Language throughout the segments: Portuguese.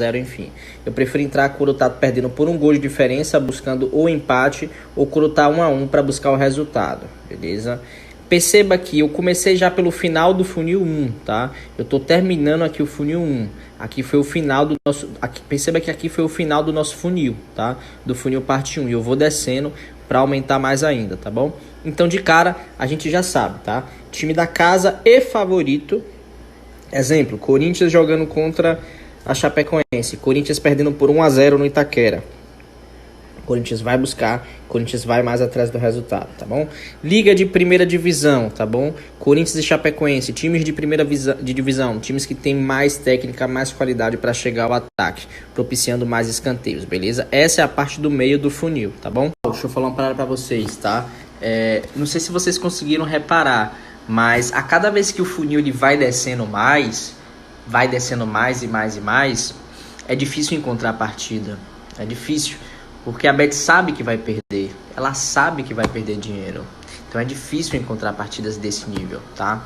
0, enfim. Eu prefiro entrar quando tá perdendo por um gol de diferença, buscando o empate, ou quando tá 1-1 para buscar o resultado, beleza? Perceba que eu comecei já pelo final do funil 1, tá? Eu tô terminando aqui o funil 1. Aqui foi o final do nosso... perceba que aqui foi o final do nosso funil, tá? Do funil parte 1. E eu vou descendo para aumentar mais ainda, tá bom? Então, de cara, a gente já sabe, tá? Time da casa e favorito. Exemplo, Corinthians jogando contra a Chapecoense. Corinthians perdendo por 1-0 no Itaquera. Corinthians vai buscar, Corinthians vai mais atrás do resultado, tá bom? Liga de primeira divisão, tá bom? Corinthians e Chapecoense, times de primeira divisão, times que tem mais técnica, mais qualidade para chegar ao ataque, propiciando mais escanteios, beleza? Essa é a parte do meio do funil, tá bom? Deixa eu falar uma parada para vocês, tá? Não sei se vocês conseguiram reparar, mas a cada vez que o funil ele vai descendo mais e mais, é difícil encontrar a partida, é difícil. Porque a Bet sabe que vai perder. Ela sabe que vai perder dinheiro. Então é difícil encontrar partidas desse nível, tá?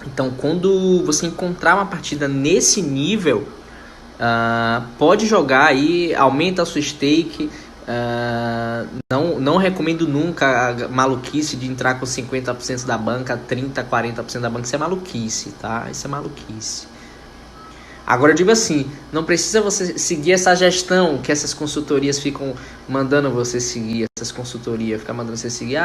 Então quando você encontrar uma partida nesse nível, pode jogar aí, aumenta a sua stake. Não recomendo nunca a maluquice de entrar com 50% da banca, 30%, 40% da banca. Isso é maluquice, tá? Isso é maluquice. Agora eu digo assim, não precisa você seguir essa gestão que essas consultorias ficam mandando você seguir, essas consultorias ficam mandando você seguir,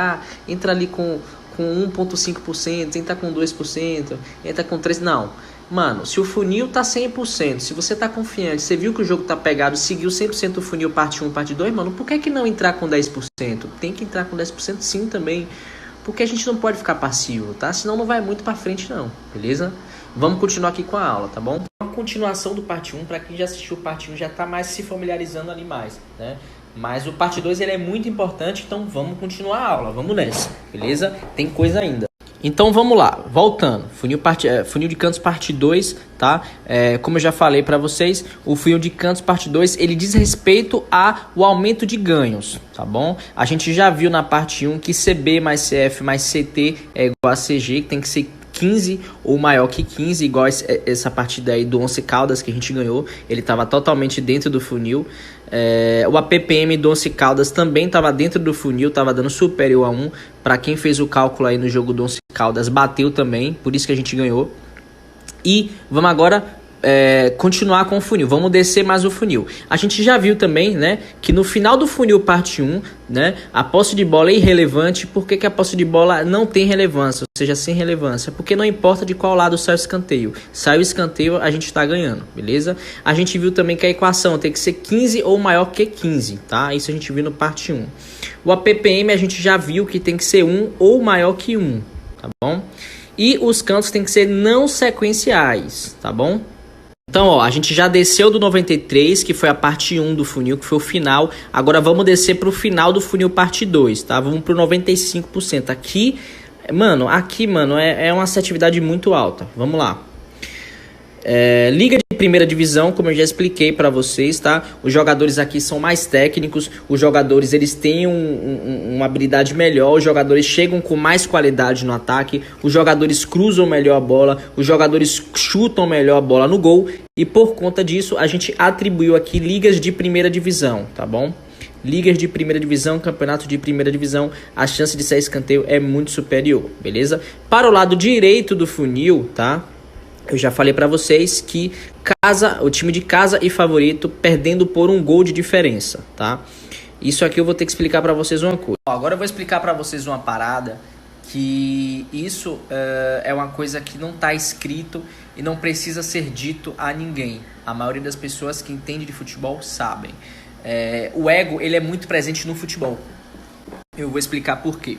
entra ali com 1,5%, entra com 2%, entra com 3%, não. Mano, se o funil tá 100%, se você tá confiante, você viu que o jogo tá pegado, seguiu 100% o funil parte 1, parte 2, mano, por que não entrar com 10%? Tem que entrar com 10% sim também, porque a gente não pode ficar passivo, tá? Senão não vai muito pra frente não, beleza? Vamos continuar aqui com a aula, tá bom? A continuação do parte 1, para quem já assistiu o parte 1, já tá mais se familiarizando ali mais, né? Mas o parte 2 ele é muito importante, então vamos continuar a aula, vamos nessa, beleza? Tem coisa ainda. Então vamos lá, voltando, funil de cantos parte 2, tá? Como eu já falei para vocês, o funil de cantos parte 2, ele diz respeito ao aumento de ganhos, tá bom? A gente já viu na parte 1 que CB mais CF mais CT é igual a CG, que tem que ser 15 ou maior que 15, igual essa partida aí do Once Caldas que a gente ganhou, ele estava totalmente dentro do funil. O APPM do Once Caldas também estava dentro do funil, estava dando superior a 1. Para quem fez o cálculo aí no jogo do Once Caldas, bateu também, por isso que a gente ganhou. E vamos agora continuar com o funil, vamos descer mais o funil. A gente já viu também, né, que no final do funil parte 1, né, a posse de bola é irrelevante. Por que a posse de bola não tem relevância, ou seja, sem relevância? Porque não importa de qual lado sai o escanteio. Sai o escanteio, a gente está ganhando, beleza? A gente viu também que a equação tem que ser 15 ou maior que 15, tá? Isso a gente viu no parte 1. O APPM a gente já viu que tem que ser 1 ou maior que 1, tá bom? E os cantos tem que ser não sequenciais, tá bom? Então, ó, a gente já desceu do 93, que foi a parte 1 do funil, que foi o final. Agora vamos descer para o final do funil parte 2, tá? Vamos para o 95%. Aqui, mano, é uma assertividade muito alta. Vamos lá. Liga de primeira divisão, como eu já expliquei para vocês, tá? Os jogadores aqui são mais técnicos, os jogadores eles têm uma habilidade melhor, os jogadores chegam com mais qualidade no ataque, os jogadores cruzam melhor a bola, os jogadores chutam melhor a bola no gol, e por conta disso a gente atribuiu aqui ligas de primeira divisão, tá bom? Ligas de primeira divisão, campeonato de primeira divisão, a chance de sair escanteio é muito superior, beleza? Para o lado direito do funil, tá? Eu já falei para vocês que o time de casa e favorito perdendo por um gol de diferença, tá? Isso aqui eu vou ter que explicar para vocês uma coisa. Agora eu vou explicar para vocês uma parada que isso é uma coisa que não tá escrito e não precisa ser dito a ninguém. A maioria das pessoas que entende de futebol sabem. O ego ele é muito presente no futebol. Eu vou explicar por quê.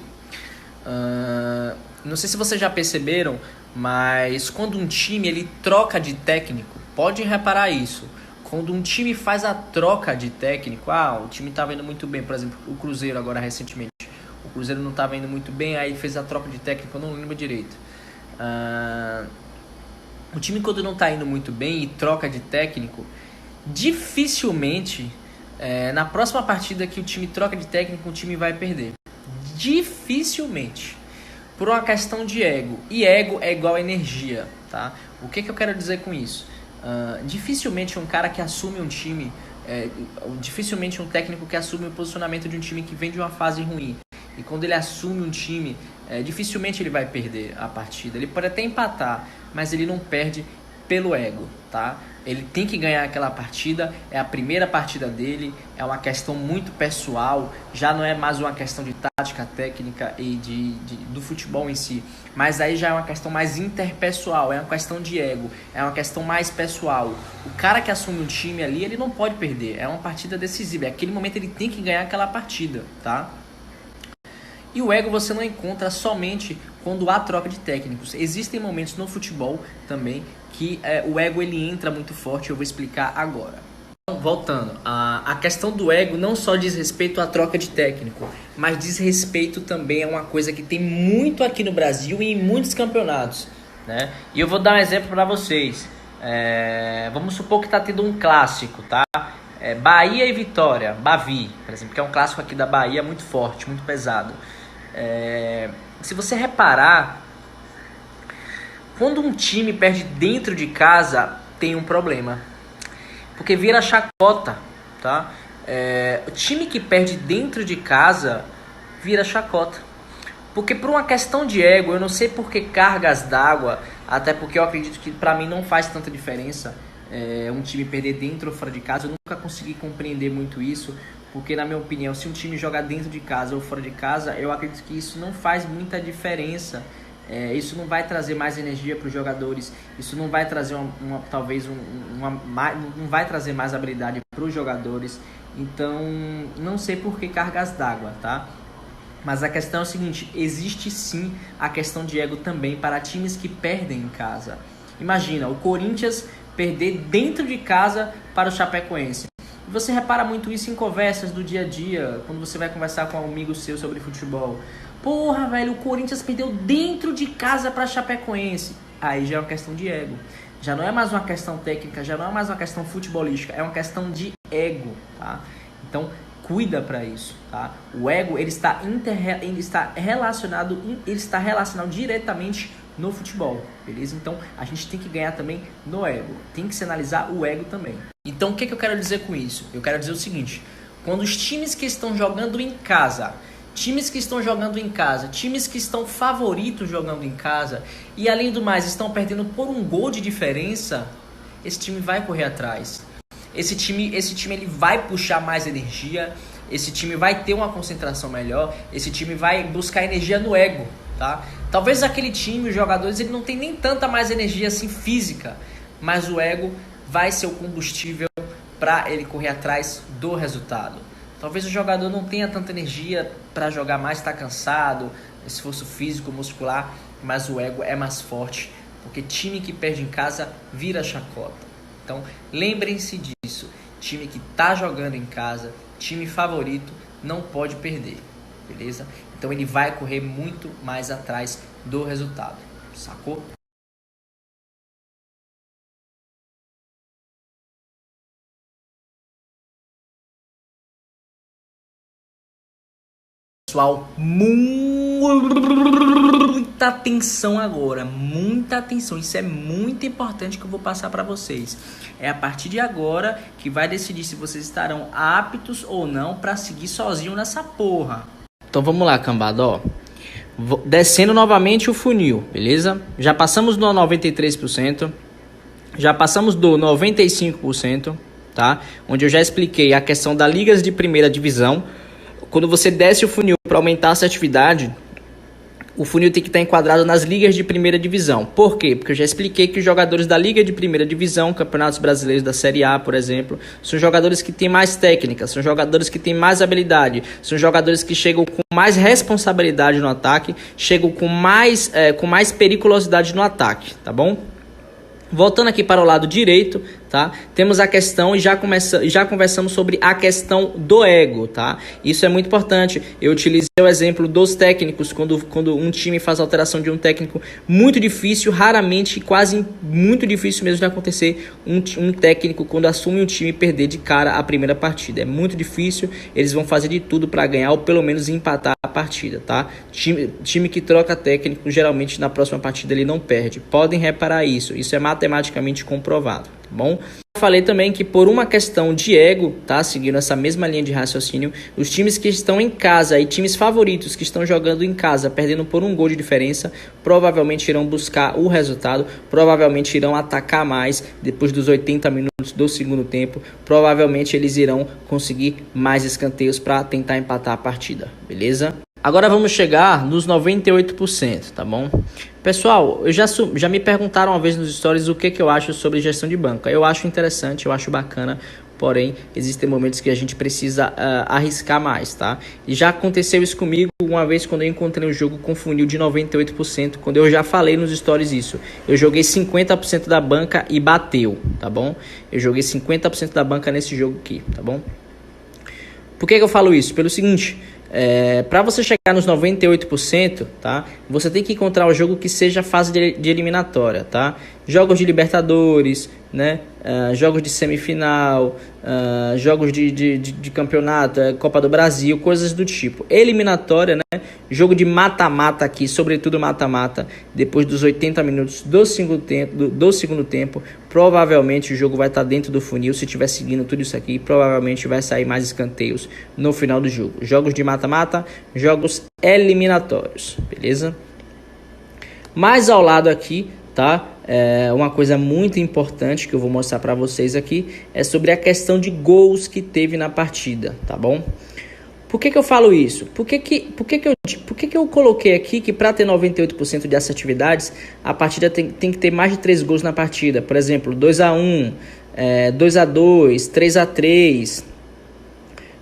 Não sei se vocês já perceberam, mas quando um time ele troca de técnico, pode reparar isso. Quando um time faz a troca de técnico, o time estava indo muito bem, por exemplo, o Cruzeiro agora recentemente. O Cruzeiro não estava indo muito bem, aí fez a troca de técnico, eu não lembro direito. O time quando não está indo muito bem e troca de técnico, dificilmente, na próxima partida que o time troca de técnico, o time vai perder. Dificilmente. Por uma questão de ego. E ego é igual a energia, tá? O que eu quero dizer com isso? Dificilmente um cara que assume um time, dificilmente um técnico que assume o posicionamento de um time que vem de uma fase ruim. E quando ele assume um time, dificilmente ele vai perder a partida. Ele pode até empatar, mas ele não perde pelo ego, tá? Ele tem que ganhar aquela partida, é a primeira partida dele, é uma questão muito pessoal, já não é mais uma questão de tática, técnica e do futebol em si, mas aí já é uma questão mais interpessoal, é uma questão de ego, é uma questão mais pessoal. O cara que assume um time ali, ele não pode perder, é uma partida decisiva, é aquele momento ele tem que ganhar aquela partida, tá? E o ego você não encontra somente quando há troca de técnicos. Existem momentos no futebol também que o ego ele entra muito forte, eu vou explicar agora. Então, voltando, a questão do ego não só diz respeito à troca de técnico, mas diz respeito também a uma coisa que tem muito aqui no Brasil e em muitos campeonatos, né? E eu vou dar um exemplo para vocês. Vamos supor que está tendo um clássico, tá? Bahia e Vitória, Bavi, por exemplo, que é um clássico aqui da Bahia muito forte, muito pesado. Se você reparar, quando um time perde dentro de casa, tem um problema, porque vira chacota, tá? O time que perde dentro de casa vira chacota, porque por uma questão de ego, eu não sei por que cargas d'água, até porque eu acredito que pra mim não faz tanta diferença um time perder dentro ou fora de casa. Eu nunca consegui compreender muito isso, porque na minha opinião, se um time joga dentro de casa ou fora de casa, eu acredito que isso não faz muita diferença. Isso não vai trazer mais energia para os jogadores, isso não vai trazer não vai trazer mais habilidade para os jogadores. Então, não sei por que cargas d'água, tá? Mas a questão é o seguinte, existe sim a questão de ego também para times que perdem em casa. Imagina, o Corinthians perder dentro de casa para o Chapecoense. Você repara muito isso em conversas do dia a dia, quando você vai conversar com um amigo seu sobre futebol. Porra, velho, o Corinthians perdeu dentro de casa para Chapecoense. Aí já é uma questão de ego. Já não é mais uma questão técnica, já não é mais uma questão futebolística, é uma questão de ego, tá? Então, cuida para isso, tá? O ego, ele está relacionado diretamente no futebol, beleza? Então, a gente tem que ganhar também no ego. Tem que se analisar o ego também. Então, o que eu quero dizer com isso? Eu quero dizer o seguinte: quando os times que estão jogando em casa, times que estão favoritos jogando em casa, e além do mais, estão perdendo por um gol de diferença, esse time vai correr atrás. Esse time ele vai puxar mais energia, esse time vai ter uma concentração melhor, esse time vai buscar energia no ego, tá? Talvez aquele time, os jogadores, ele não tem nem tanta mais energia assim física, mas o ego vai ser o combustível para ele correr atrás do resultado. Talvez o jogador não tenha tanta energia para jogar mais, está cansado, esforço físico, muscular, mas o ego é mais forte, porque time que perde em casa vira chacota. Então, lembrem-se disso. Time que está jogando em casa, time favorito, não pode perder, beleza? Então, ele vai correr muito mais atrás do resultado, sacou? Pessoal, muita atenção agora, muita atenção, isso é muito importante que eu vou passar para vocês. É a partir de agora que vai decidir se vocês estarão aptos ou não para seguir sozinho nessa porra. Então vamos lá, cambada, ó. Descendo novamente o funil, beleza? Já passamos do 93%, já passamos do 95%, tá? Onde eu já expliquei a questão das ligas de primeira divisão. Quando você desce o funil para aumentar a assertividade, o funil tem que estar enquadrado nas ligas de primeira divisão. Por quê? Porque eu já expliquei que os jogadores da liga de primeira divisão, campeonatos brasileiros da Série A, por exemplo, são jogadores que têm mais técnica, são jogadores que têm mais habilidade, são jogadores que chegam com mais responsabilidade no ataque, chegam com mais periculosidade no ataque, tá bom? Voltando aqui para o lado direito, tá? Temos a questão e já conversamos sobre a questão do ego, tá? Isso é muito importante. Eu utilizei o exemplo dos técnicos, quando um time faz alteração de um técnico, muito difícil, raramente, quase muito difícil mesmo de acontecer um técnico, quando assume um time, perder de cara a primeira partida. É muito difícil, eles vão fazer de tudo para ganhar ou pelo menos empatar a partida, tá? Time que troca técnico, geralmente na próxima partida ele não perde. Podem reparar isso, isso é matematicamente comprovado. bom? Falei também que por uma questão de ego, tá? Seguindo essa mesma linha de raciocínio, os times que estão em casa e times favoritos que estão jogando em casa, perdendo por um gol de diferença, provavelmente irão buscar o resultado, provavelmente irão atacar mais depois dos 80 minutos do segundo tempo, provavelmente eles irão conseguir mais escanteios para tentar empatar a partida, beleza? Agora vamos chegar nos 98%, tá bom? Pessoal, já me perguntaram uma vez nos stories o que eu acho sobre gestão de banca. Eu acho interessante, eu acho bacana, porém, existem momentos que a gente precisa arriscar mais, tá? E já aconteceu isso comigo uma vez quando eu encontrei um jogo com funil de 98%, quando eu já falei nos stories isso. Eu joguei 50% da banca e bateu, tá bom? Eu joguei 50% da banca nesse jogo aqui, tá bom? Por que eu falo isso? Pelo seguinte... para você chegar nos 98%, tá? Você tem que encontrar o jogo que seja fase de eliminatória, tá? Jogos de Libertadores, né? Jogos de semifinal, jogos de campeonato, Copa do Brasil, coisas do tipo. Eliminatória, né? Jogo de mata-mata aqui, sobretudo mata-mata, depois dos 80 minutos do segundo tempo, provavelmente o jogo vai estar dentro do funil. Se estiver seguindo tudo isso aqui, provavelmente vai sair mais escanteios no final do jogo. Jogos de mata-mata, jogos eliminatórios, beleza? Mais ao lado aqui, tá? Uma coisa muito importante que eu vou mostrar para vocês aqui é sobre a questão de gols que teve na partida, tá bom? Por que eu falo isso? Por que eu coloquei aqui que para ter 98% de assertividades, a partida tem que ter mais de 3 gols na partida? Por exemplo, 2-1, 2-2, 3-3.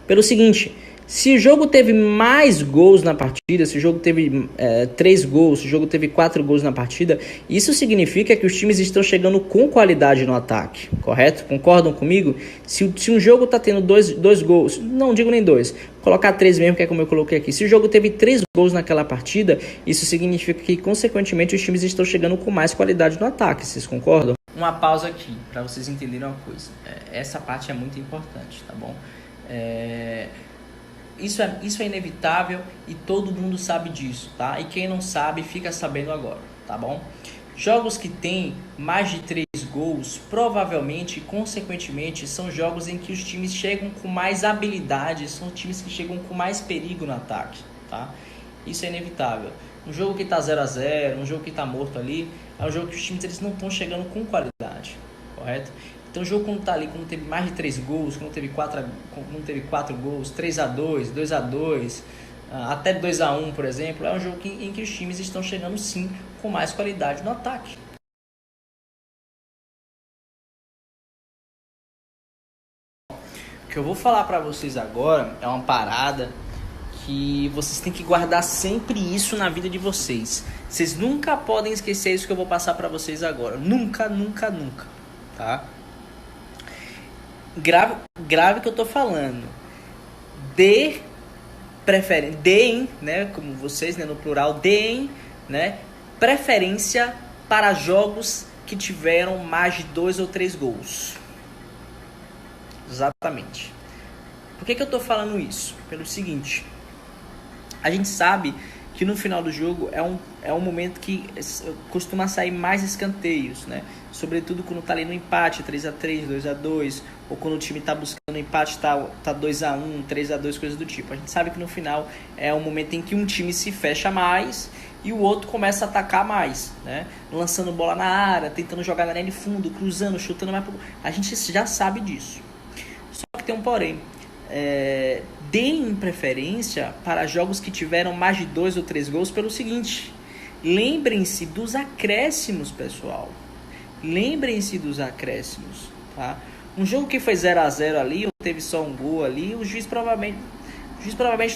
Pelo seguinte... Se o jogo teve mais gols na partida, se o jogo teve 3 gols, se o jogo teve 4 gols na partida, isso significa que os times estão chegando com qualidade no ataque, correto? Concordam comigo? Se um jogo está tendo 2 gols, não digo nem 2, colocar 3 mesmo, que é como eu coloquei aqui. Se o jogo teve 3 gols naquela partida, isso significa que, consequentemente, os times estão chegando com mais qualidade no ataque, vocês concordam? Uma pausa aqui, para vocês entenderem uma coisa. Essa parte é muito importante, tá bom? Isso é inevitável e todo mundo sabe disso, tá? E quem não sabe, fica sabendo agora, tá bom? Jogos que tem mais de 3 gols, provavelmente, consequentemente, são jogos em que os times chegam com mais habilidade, são times que chegam com mais perigo no ataque, tá? Isso é inevitável. Um jogo que tá 0-0, um jogo que tá morto ali, é um jogo que os times eles não estão chegando com qualidade, correto? Então o jogo quando tá ali, quando teve mais de 3 gols, quando teve 4 gols, 3-2, 2-2, até 2-1, por exemplo, é um jogo em que os times estão chegando sim com mais qualidade no ataque. O que eu vou falar para vocês agora é uma parada que vocês têm que guardar sempre isso na vida de vocês. Vocês nunca podem esquecer isso que eu vou passar para vocês agora. Nunca, nunca, nunca, tá? Grave que eu tô falando. Deem, né, como vocês, né, no plural, deem, né, preferência para jogos que tiveram mais de 2 ou 3 gols. Exatamente. Por que eu tô falando isso? Pelo seguinte, a gente sabe que no final do jogo é um momento que costuma sair mais escanteios, né? Sobretudo quando tá ali no empate, 3-3, 2-2, ou quando o time tá buscando empate, tá 2-1, 3-2, coisas do tipo. A gente sabe que no final é um momento em que um time se fecha mais e o outro começa a atacar mais, né? Lançando bola na área, tentando jogar na linha de fundo, cruzando, chutando mais. A gente já sabe disso. Só que tem um porém. Deem preferência para jogos que tiveram mais de 2 ou 3 gols pelo seguinte: lembrem-se dos acréscimos, pessoal. Lembrem-se dos acréscimos, tá? Um jogo que foi 0-0 ali, ou teve só um gol ali, o juiz provavelmente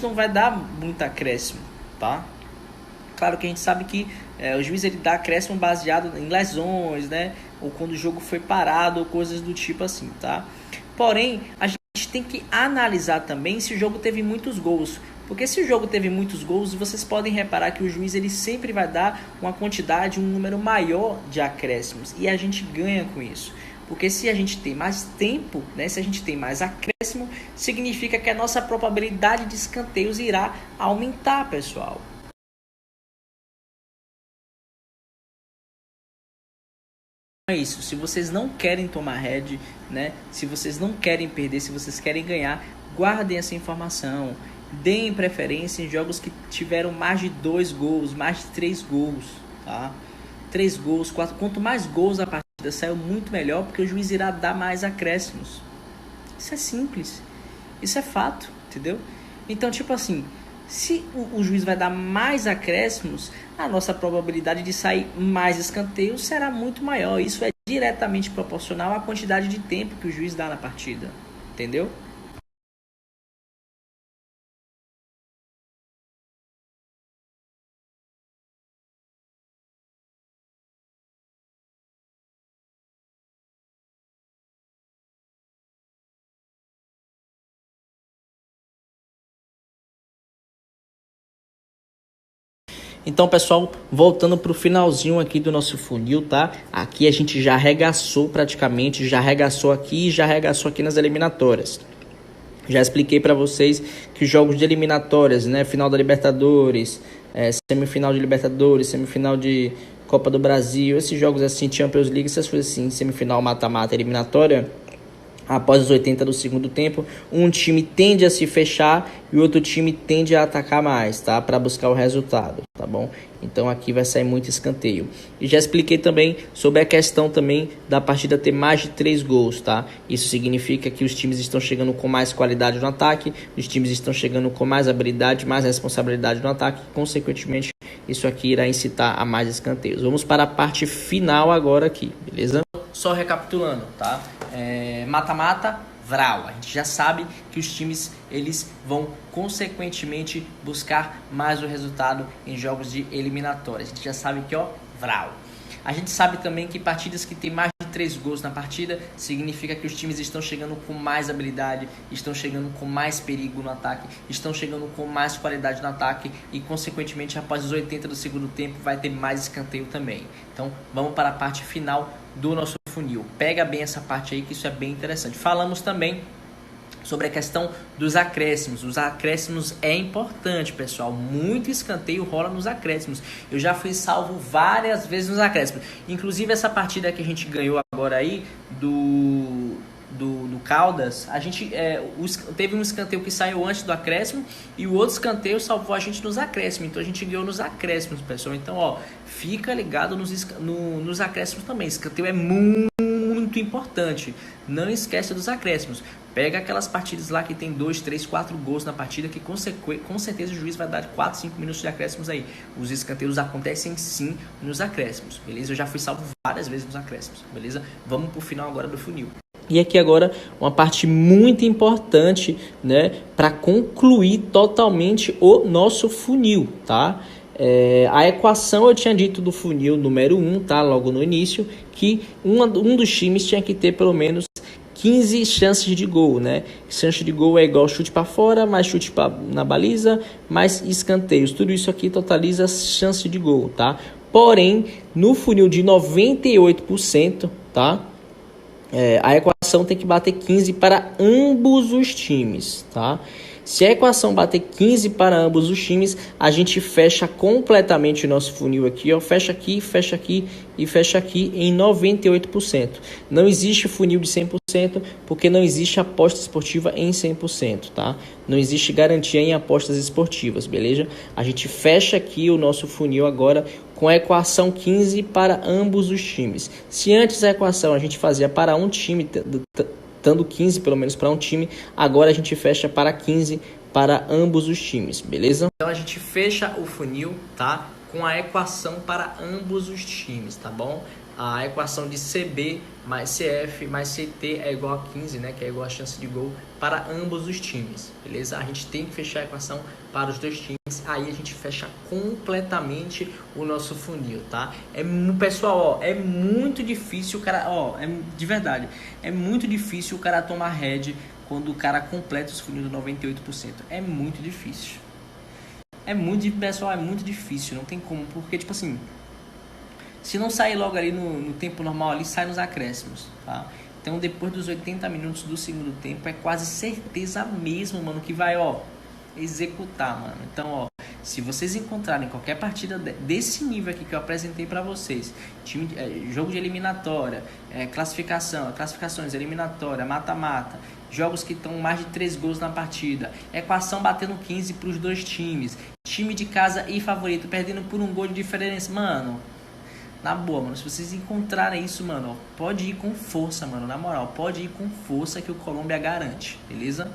não vai dar muito acréscimo, tá? Claro que a gente sabe que o juiz ele dá acréscimo baseado em lesões, né? Ou quando o jogo foi parado, ou coisas do tipo assim, tá? Porém, a gente tem que analisar também se o jogo teve muitos gols. Porque se o jogo teve muitos gols, vocês podem reparar que o juiz ele sempre vai dar uma quantidade, um número maior de acréscimos. E a gente ganha com isso. Porque se a gente tem mais tempo, né, se a gente tem mais acréscimo, significa que a nossa probabilidade de escanteios irá aumentar, pessoal. é isso, se vocês não querem tomar head, né? Se vocês não querem perder, se vocês querem ganhar, guardem essa informação. Deem preferência em jogos que tiveram mais de 2 gols, mais de 3 gols, tá? 3 gols, 4, quanto mais gols a partida saiu, muito melhor, porque o juiz irá dar mais acréscimos. Isso é simples, isso é fato, entendeu? Então, tipo assim, se o juiz vai dar mais acréscimos, a nossa probabilidade de sair mais escanteios será muito maior. Isso é diretamente proporcional à quantidade de tempo que o juiz dá na partida, entendeu? Então, pessoal, voltando para o finalzinho aqui do nosso funil, tá? Aqui a gente já arregaçou praticamente, já arregaçou aqui e já arregaçou aqui nas eliminatórias. Já expliquei para vocês que os jogos de eliminatórias, né? Final da Libertadores, semifinal de Libertadores, semifinal de Copa do Brasil, esses jogos assim, Champions League, essas coisas assim, semifinal, mata-mata, eliminatória. Após os 80 do segundo tempo, um time tende a se fechar e o outro time tende a atacar mais, tá? Para buscar o resultado, tá bom? Então aqui vai sair muito escanteio. E já expliquei também sobre a questão também da partida ter mais de 3 gols, tá? Isso significa que os times estão chegando com mais qualidade no ataque, os times estão chegando com mais habilidade, mais responsabilidade no ataque, consequentemente isso aqui irá incitar a mais escanteios. Vamos para a parte final agora aqui, beleza? Só recapitulando, tá? Mata-mata, Vral. A gente já sabe que os times eles vão consequentemente buscar mais o resultado em jogos de eliminatórias. A gente já sabe que Vral. A gente sabe também que partidas que tem mais de 3 gols na partida significa que os times estão chegando com mais habilidade, estão chegando com mais perigo no ataque, estão chegando com mais qualidade no ataque e consequentemente após os 80 do segundo tempo vai ter mais escanteio também. Então vamos para a parte final do nosso funil. Pega bem essa parte aí que isso é bem interessante. Falamos também sobre a questão dos acréscimos. Os acréscimos é importante, pessoal. Muito escanteio rola nos acréscimos. Eu já fui salvo várias vezes nos acréscimos. Inclusive essa partida que a gente ganhou agora aí do Caldas, a gente teve um escanteio que saiu antes do acréscimo e o outro escanteio salvou a gente nos acréscimos. Então a gente ganhou nos acréscimos, pessoal. Então, fica ligado nos acréscimos também. Escanteio é muito importante. Não esquece dos acréscimos. Pega aquelas partidas lá que tem 2, 3, 4 gols na partida que com certeza o juiz vai dar 4, 5 minutos de acréscimos aí. Os escanteios acontecem sim nos acréscimos, beleza? Eu já fui salvo várias vezes nos acréscimos, beleza? Vamos pro final agora do funil. E aqui agora uma parte muito importante, né, para concluir totalmente o nosso funil, tá? A equação eu tinha dito do funil número 1, tá? Logo no início, que um dos times tinha que ter pelo menos 15 chances de gol, né? Chance de gol é igual chute para fora, mais chute na baliza, mais escanteios. Tudo isso aqui totaliza chance de gol, tá? Porém, no funil de 98%, tá? A equação tem que bater 15 para ambos os times, tá? Se a equação bater 15 para ambos os times, a gente fecha completamente o nosso funil aqui, fecha aqui e fecha aqui em 98%. Não existe funil de 100% porque não existe aposta esportiva em 100%, tá? Não existe garantia em apostas esportivas, beleza? A gente fecha aqui o nosso funil agora com a equação 15 para ambos os times. Se antes a equação a gente fazia para um time, dando 15 pelo menos para um time, agora a gente fecha para 15 para ambos os times, beleza? Então a gente fecha o funil, tá? Com a equação para ambos os times, tá bom? A equação de CB mais CF mais CT é igual a 15, né? Que é igual a chance de gol para ambos os times, beleza? A gente tem que fechar a equação para os dois times, aí a gente fecha completamente o nosso funil, tá? Pessoal, é muito difícil o cara, de verdade, é muito difícil o cara tomar head quando o cara completa os funil do 98%. É muito difícil. Pessoal, é muito difícil, não tem como, porque tipo assim, se não sair logo ali no tempo normal ali, sai nos acréscimos, tá? Então depois dos 80 minutos do segundo tempo é quase certeza mesmo, mano, que vai, executar, mano. Então, Se vocês encontrarem qualquer partida desse nível aqui que eu apresentei para vocês, jogo de eliminatória, classificações, eliminatória, mata-mata, jogos que estão mais de 3 gols na partida, equação batendo 15 para os dois times, time de casa e favorito perdendo por 1 gol de diferença, mano, na boa, mano, se vocês encontrarem isso, mano, pode ir com força, mano, na moral, pode ir com força que o Colômbia garante, beleza?